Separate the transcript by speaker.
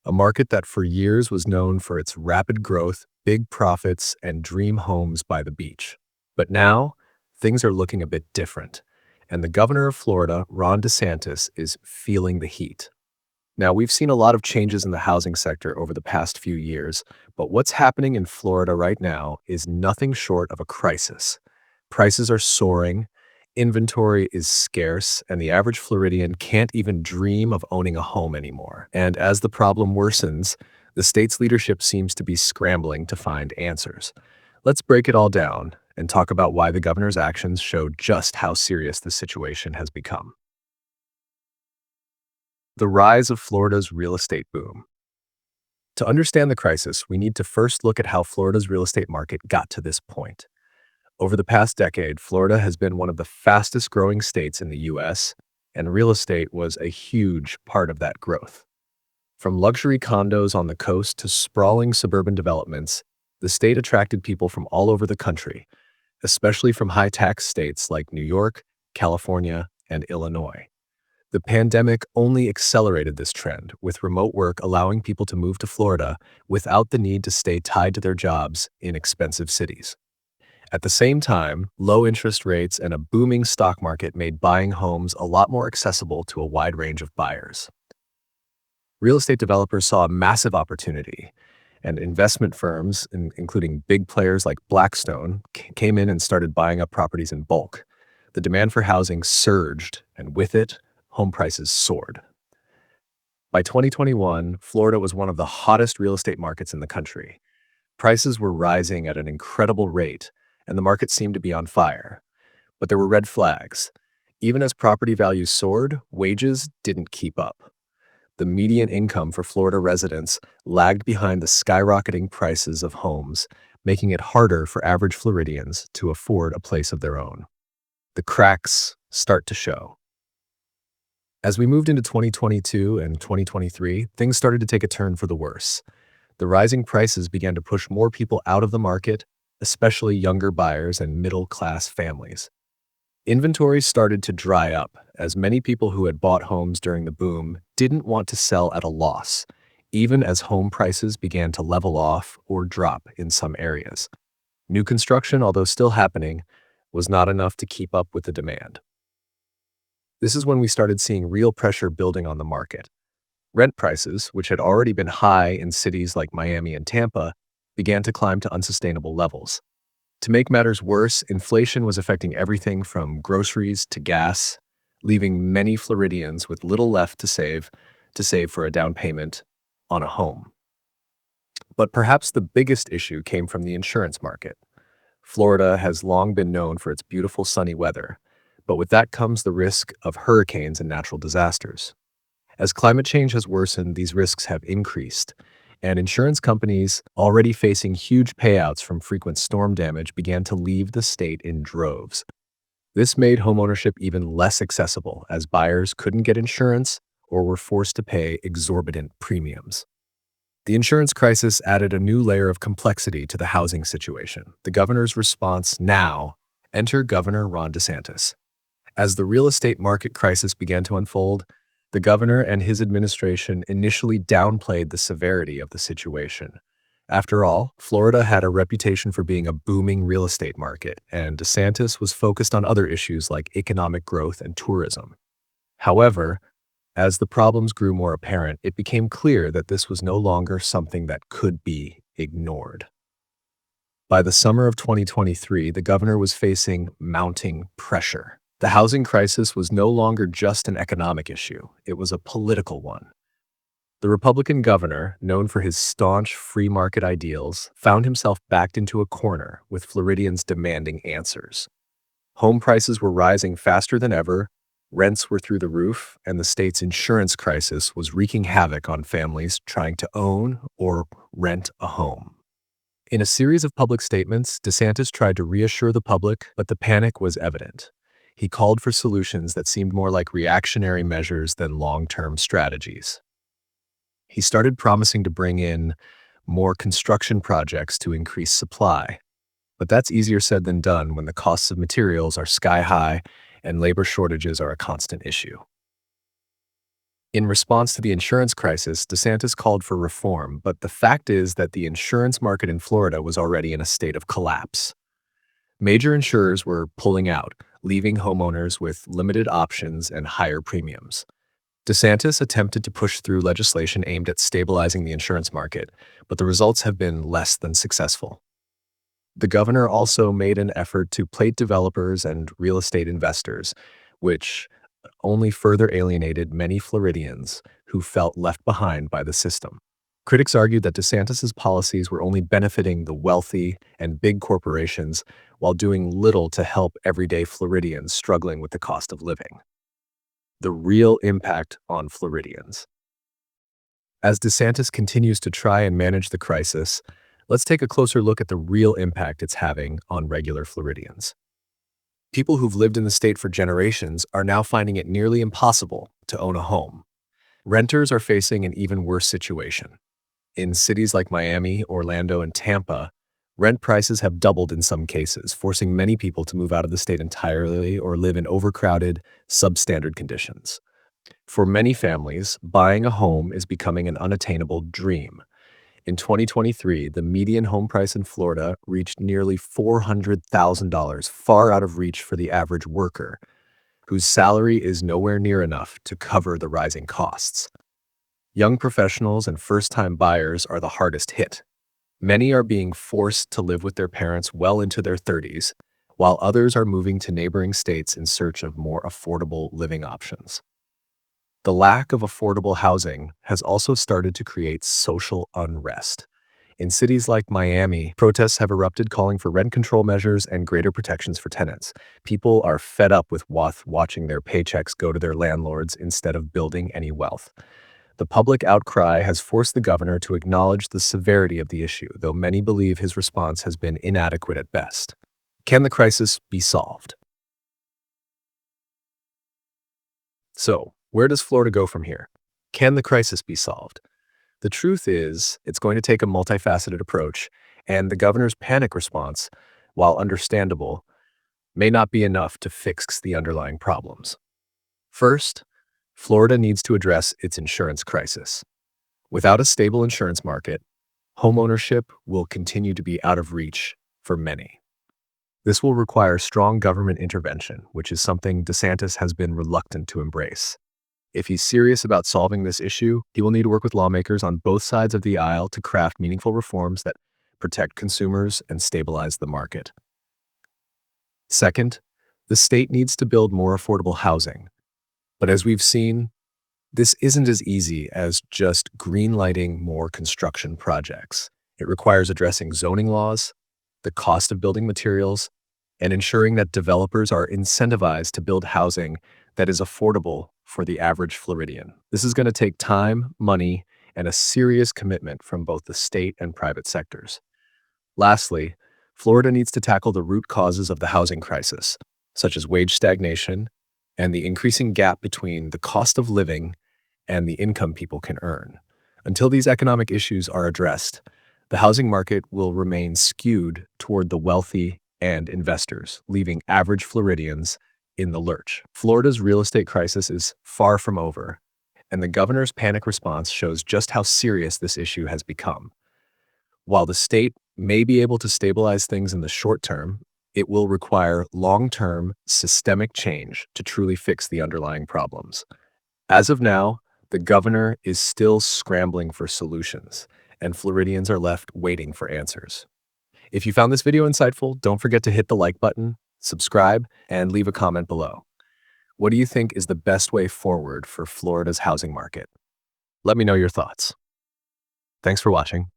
Speaker 1: a market that for years was known for its rapid growth, big profits, and dream homes by the beach. But now, things are looking a bit different, and the governor of Florida, Ron DeSantis, is feeling the heat. Now, we've seen a lot of changes in the housing sector over the past few years, but what's happening in Florida right now is nothing short of a crisis. Prices are soaring, inventory is scarce, and the average Floridian can't even dream of owning a home anymore. And as the problem worsens, the state's leadership seems to be scrambling to find answers. Let's break it all down and talk about why the governor's actions show just how serious the situation has become. The rise of Florida's real estate boom. To understand the crisis, we need to first look at how Florida's real estate market got to this point. Over the past decade, Florida has been one of the fastest growing states in the US, and real estate was a huge part of that growth. From luxury condos on the coast to sprawling suburban developments, the state attracted people from all over the country, especially from high-tax states like New York, California, and Illinois. The pandemic only accelerated this trend, with remote work allowing people to move to Florida without the need to stay tied to their jobs in expensive cities. At the same time, low interest rates and a booming stock market made buying homes a lot more accessible to a wide range of buyers. Real estate developers saw a massive opportunity, and investment firms, including big players like Blackstone, came in and started buying up properties in bulk. The demand for housing surged, and with it, home prices soared. By 2021, Florida was one of the hottest real estate markets in the country. Prices were rising at an incredible rate, and the market seemed to be on fire. But there were red flags. Even as property values soared, wages didn't keep up. The median income for Florida residents lagged behind the skyrocketing prices of homes, making it harder for average Floridians to afford a place of their own. The cracks start to show. As we moved into 2022 and 2023, things started to take a turn for the worse. The rising prices began to push more people out of the market, especially younger buyers and middle-class families. Inventories started to dry up, as many people who had bought homes during the boom didn't want to sell at a loss, even as home prices began to level off or drop in some areas. New construction, although still happening, was not enough to keep up with the demand. This is when we started seeing real pressure building on the market. Rent prices, which had already been high in cities like Miami and Tampa, began to climb to unsustainable levels. To make matters worse, inflation was affecting everything from groceries to gas, leaving many Floridians with little left to save for a down payment on a home. But perhaps the biggest issue came from the insurance market. Florida has long been known for its beautiful sunny weather, but with that comes the risk of hurricanes and natural disasters. As climate change has worsened, these risks have increased, and insurance companies, already facing huge payouts from frequent storm damage, began to leave the state in droves. This made homeownership even less accessible, as buyers couldn't get insurance or were forced to pay exorbitant premiums. The insurance crisis added a new layer of complexity to the housing situation. The governor's response now: enter Governor Ron DeSantis. As the real estate market crisis began to unfold, the governor and his administration initially downplayed the severity of the situation. After all, Florida had a reputation for being a booming real estate market, and DeSantis was focused on other issues like economic growth and tourism. However, as the problems grew more apparent, it became clear that this was no longer something that could be ignored. By the summer of 2023, the governor was facing mounting pressure. The housing crisis was no longer just an economic issue, it was a political one. The Republican governor, known for his staunch free market ideals, found himself backed into a corner with Floridians demanding answers. Home prices were rising faster than ever, rents were through the roof, and the state's insurance crisis was wreaking havoc on families trying to own or rent a home. In a series of public statements, DeSantis tried to reassure the public, but the panic was evident. He called for solutions that seemed more like reactionary measures than long-term strategies. He started promising to bring in more construction projects to increase supply. But that's easier said than done when the costs of materials are sky high and labor shortages are a constant issue. In response to the insurance crisis, DeSantis called for reform, but the fact is that the insurance market in Florida was already in a state of collapse. Major insurers were pulling out, leaving homeowners with limited options and higher premiums. DeSantis attempted to push through legislation aimed at stabilizing the insurance market, but the results have been less than successful. The governor also made an effort to plate developers and real estate investors, which only further alienated many Floridians who felt left behind by the system. Critics argued that DeSantis's policies were only benefiting the wealthy and big corporations while doing little to help everyday Floridians struggling with the cost of living. The real impact on Floridians. As DeSantis continues to try and manage the crisis, let's take a closer look at the real impact it's having on regular Floridians. People who've lived in the state for generations are now finding it nearly impossible to own a home. Renters are facing an even worse situation. In cities like Miami, Orlando, and Tampa, rent prices have doubled in some cases, forcing many people to move out of the state entirely or live in overcrowded, substandard conditions. For many families, buying a home is becoming an unattainable dream. In 2023, the median home price in Florida reached nearly $400,000, far out of reach for the average worker, whose salary is nowhere near enough to cover the rising costs. Young professionals and first-time buyers are the hardest hit. Many are being forced to live with their parents well into their 30s, while others are moving to neighboring states in search of more affordable living options. The lack of affordable housing has also started to create social unrest. In cities like Miami, protests have erupted calling for rent control measures and greater protections for tenants. People are fed up with watching their paychecks go to their landlords instead of building any wealth. The public outcry has forced the governor to acknowledge the severity of the issue, though many believe his response has been inadequate at best. Can the crisis be solved? So, where does Florida go from here? Can the crisis be solved? The truth is, it's going to take a multifaceted approach, and the governor's panic response, while understandable, may not be enough to fix the underlying problems. First, Florida needs to address its insurance crisis. Without a stable insurance market, homeownership will continue to be out of reach for many. This will require strong government intervention, which is something DeSantis has been reluctant to embrace. If he's serious about solving this issue, he will need to work with lawmakers on both sides of the aisle to craft meaningful reforms that protect consumers and stabilize the market. Second, the state needs to build more affordable housing. But as we've seen, this isn't as easy as just greenlighting more construction projects. It requires addressing zoning laws, the cost of building materials, and ensuring that developers are incentivized to build housing that is affordable for the average Floridian. This is going to take time, money, and a serious commitment from both the state and private sectors. Lastly, Florida needs to tackle the root causes of the housing crisis, such as wage stagnation and the increasing gap between the cost of living and the income people can earn. Until these economic issues are addressed, the housing market will remain skewed toward the wealthy and investors, leaving average Floridians in the lurch. Florida's real estate crisis is far from over, and the governor's panic response shows just how serious this issue has become. While the state may be able to stabilize things in the short term, it will require long-term, systemic change to truly fix the underlying problems. As of now, the governor is still scrambling for solutions, and Floridians are left waiting for answers. If you found this video insightful, don't forget to hit the like button, subscribe, and leave a comment below. What do you think is the best way forward for Florida's housing market? Let me know your thoughts. Thanks for watching.